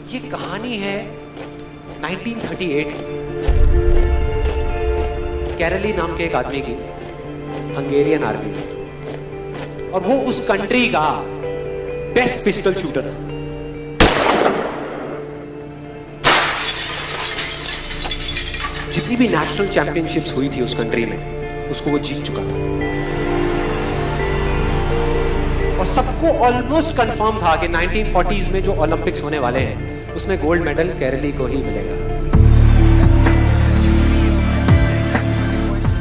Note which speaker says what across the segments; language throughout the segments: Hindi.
Speaker 1: ये कहानी है 1938 कैरली नाम के एक आदमी की, हंगेरियन आर्मी, और वो उस कंट्री का बेस्ट पिस्टल शूटर था। जितनी भी नेशनल चैंपियनशिप्स हुई थी उस कंट्री में, उसको वो जीत चुका था। और सबको ऑलमोस्ट कंफर्म था कि 1940s में जो ओलंपिक्स होने वाले हैं उसमें गोल्ड मेडल केरली को ही मिलेगा।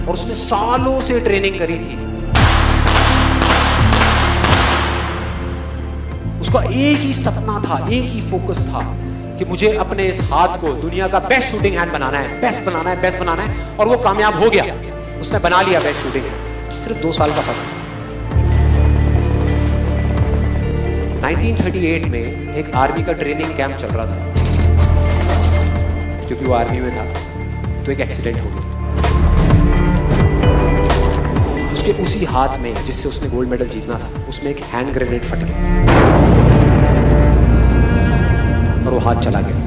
Speaker 1: और उसने सालों से ट्रेनिंग करी थी। उसका एक ही सपना था, एक ही फोकस था कि मुझे अपने इस हाथ को दुनिया का बेस्ट शूटिंग हैंड बनाना है, बेस्ट बनाना है, बेस्ट बनाना है। और वो कामयाब हो गया, उसने बना लिया बेस्ट शूटिंग हैंड। सिर्फ 2 साल का फर्क था। 1938 में एक आर्मी का ट्रेनिंग कैंप चल रहा था। क्योंकि वो आर्मी में था तो एक एक्सीडेंट हो गया। उसके उसी हाथ में जिससे उसने गोल्ड मेडल जीतना था, उसमें एक हैंड ग्रेनेड फट गया और वो हाथ चला गया।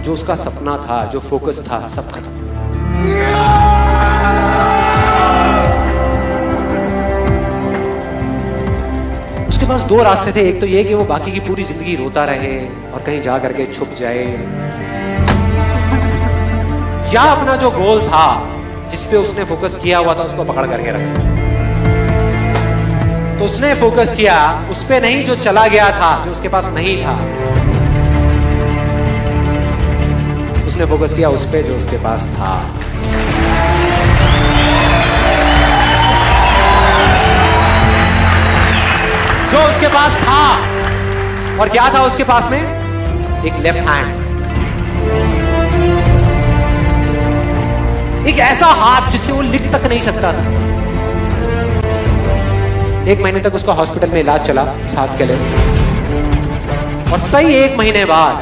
Speaker 1: जो उसका सपना था, जो फोकस था, सब खत्म। उसके पास 2 रास्ते थे। एक तो ये कि वो बाकी की पूरी जिंदगी रोता रहे और कहीं जा करके छुप जाए, या अपना जो गोल था जिस पे उसने फोकस किया हुआ था उसको पकड़ करके रखे। तो उसने फोकस किया उस पे नहीं जो चला गया था, जो उसके पास नहीं था। उसने फोकस किया उस पे जो उसके पास था। जो उसके पास था। और क्या था उसके पास में? एक लेफ्ट हैंड, एक ऐसा हाथ जिससे वो लिख तक नहीं सकता था। 1 महीने तक उसका हॉस्पिटल में इलाज चला इस हाथ के लिए, और सही 1 महीने बाद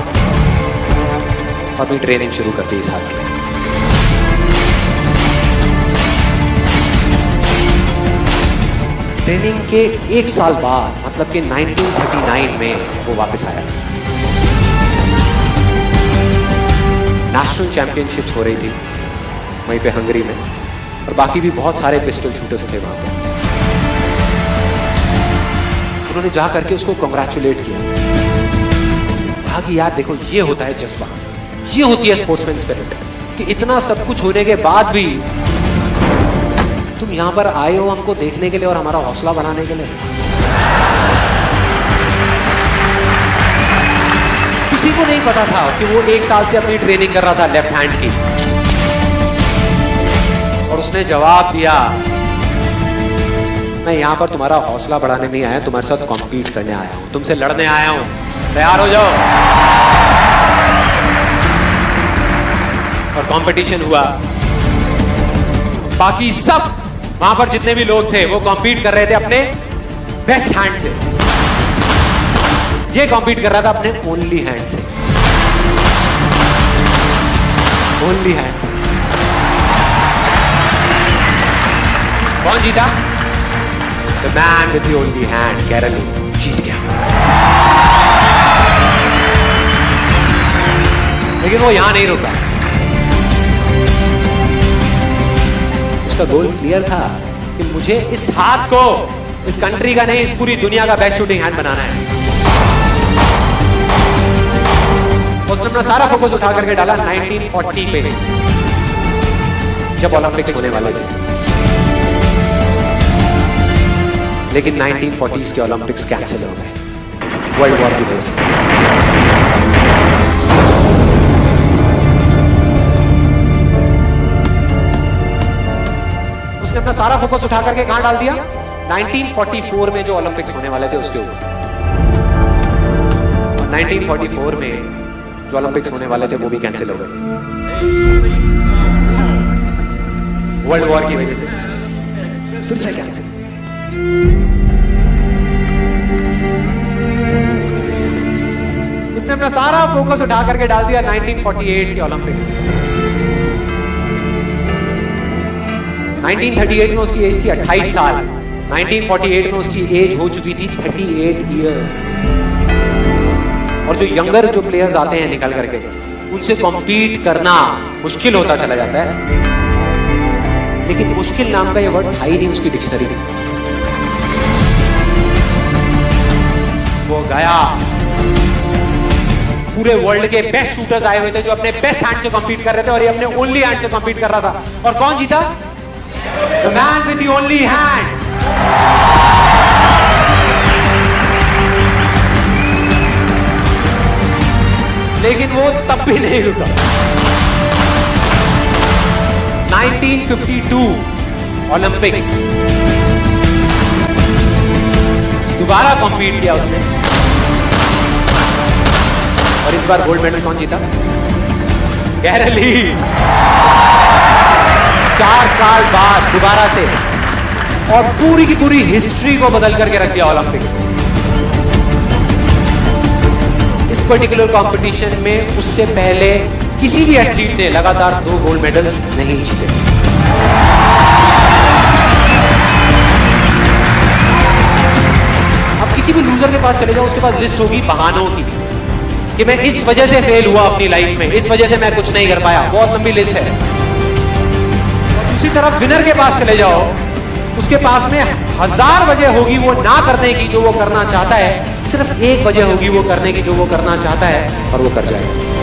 Speaker 1: अपनी ट्रेनिंग शुरू करती इस हाथ के लिए। ट्रेनिंग के 1 साल बाद, मतलब कि 1939 में वो वापस आया। नेशनल चैंपियनशिप्स हो रही थी वहीं पे हंगरी में, और बाकी भी बहुत सारे पिस्टल शूटर्स थे वहां पे। उन्होंने जा करके उसको कांग्रेचुलेट किया, कहा कि यार देखो, ये होता है जज्बा, ये होती है स्पोर्ट्समैन स्पिरिट, कि इतना सब कुछ होने के बाद भी तुम यहां पर आए हो हमको देखने के लिए और हमारा हौसला बढ़ाने के लिए। किसी को नहीं पता था कि वो 1 साल से अपनी ट्रेनिंग कर रहा था लेफ्ट हैंड की। और उसने जवाब दिया, मैं यहां पर तुम्हारा हौसला बढ़ाने नहीं आया, तुम्हारे साथ कॉम्पीट करने आया हूं, तुमसे लड़ने आया हूं, तैयार हो जाओ। और कंपटीशन हुआ। बाकी सब वहां पर जितने भी लोग थे वो कॉम्पीट कर रहे थे अपने बेस्ट हैंड से। ये कॉम्पीट कर रहा था अपने ओनली हैंड से, ओनली हैंड से। कौन जीता? The man with the only hand, Karoly जीत गया। लेकिन वो यहां नहीं रुका। उसका गोल क्लियर था कि मुझे इस हाथ को इस कंट्री का नहीं, इस पूरी दुनिया का बेस्ट शूटिंग हैंड बनाना है। उसने अपना सारा फोकस उठा करके डाला 1940 पे, जब ओलंपिक्स होने वाले थे। लेकिन 1940s के ओलंपिक्स कैंसिल हो गए वर्ल्ड वॉर की वजह से। उसने अपना सारा फोकस उठा करके कहां डाल दिया? 1944 में जो ओलंपिक्स होने वाले थे उसके ऊपर। 1944 में जो ओलंपिक्स होने वाले थे वो भी कैंसिल हो गए वर्ल्ड वॉर की वजह से। फिर से कैंसिल। उसने अपना सारा फोकस उठा करके डाल दिया 1948 के ओलंपिक्स में। 1938 में उसकी एज थी 28 साल। 1948 में उसकी एज हो चुकी थी 38 इयर्स। और जो यंगर जो प्लेयर्स आते हैं निकल करके, उनसे कॉम्पीट करना मुश्किल होता चला जाता है। लेकिन मुश्किल नाम का ये वर्ड था ही नहीं उसकी डिक्शनरी में। वो गया, पूरे वर्ल्ड के बेस्ट शूटर्स आए हुए थे जो अपने बेस्ट हैंड से कॉम्पीट कर रहे थे, और ये अपने ओनली हैंड से कॉम्पीट कर रहा था। और कौन जीता? The man with the only hand. लेकिन वो तब भी नहीं रुका। 1952 ओलंपिक्स, दोबारा कॉम्पीट किया उसने, और इस बार गोल्ड मेडल कौन जीता? गैरल लीड। 4 साल बाद दोबारा से, और पूरी की पूरी हिस्ट्री को बदल करके रख दिया ओलंपिक्स। इस पर्टिकुलर कंपटीशन में उससे पहले किसी भी एथलीट ने लगातार 2 गोल्ड मेडल्स नहीं जीते। अब किसी भी लूजर के पास चले जाओ, उसके पास लिस्ट होगी बहानों की कि मैं इस वजह से फेल हुआ अपनी लाइफ में, इस वजह से मैं कुछ नहीं कर पाया। बहुत लंबी लिस्ट है। और दूसरी तरफ विनर के पास चले जाओ, उसके पास में 1000 वजह होगी वो ना करने की जो वो करना चाहता है, सिर्फ एक वजह होगी वो करने की जो वो करना चाहता है, और वो कर जाएगा।